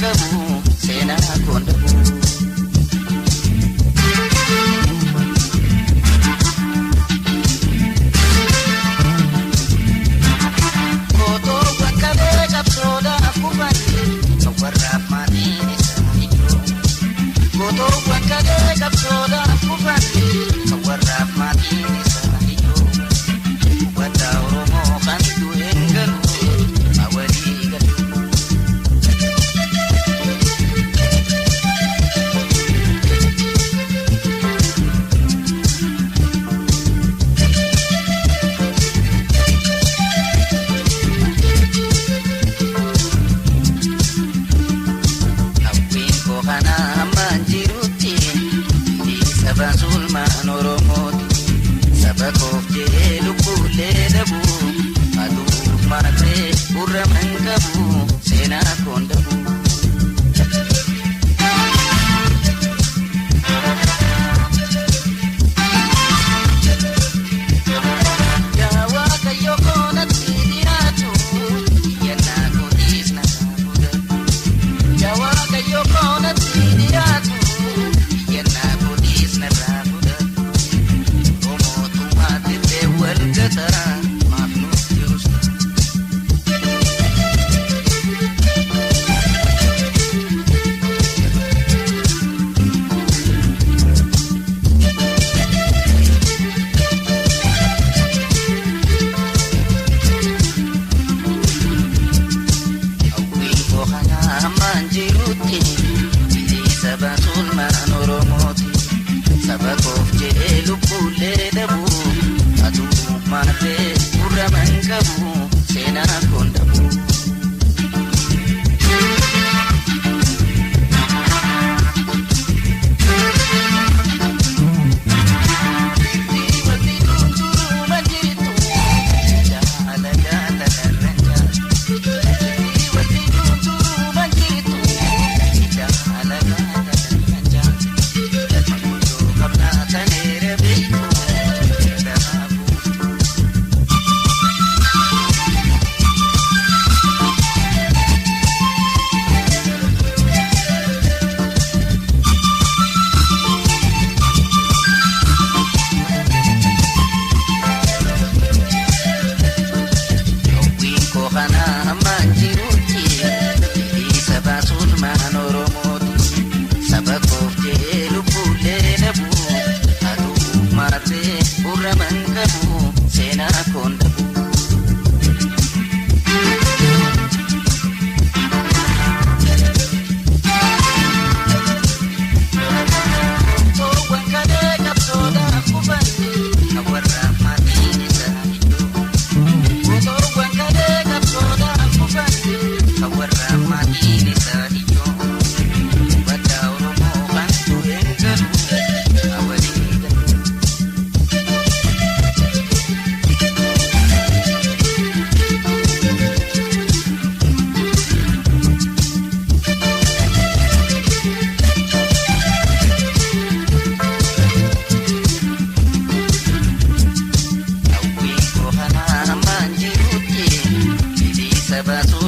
mangabu sena kondabu Koto wakade kapsoda afubani kawarap matini sa hito Koto wakade kapsoda afubani kawarap matini sa hito Wata oromo kandu engalu awali galu Sulman oromoti sabakof jee lubbuulee dhabu aduu maatee urraman qabu seenaa koondabu yaa waaqayyo koonatti dhiyaatu iyyannaa kootiis na gaafudha yaa waaqayyo koonatti dhiyaatu Sabakof jee lubbuulee dhabu aduu maatee urraman qabu seenaa koondabu Sabato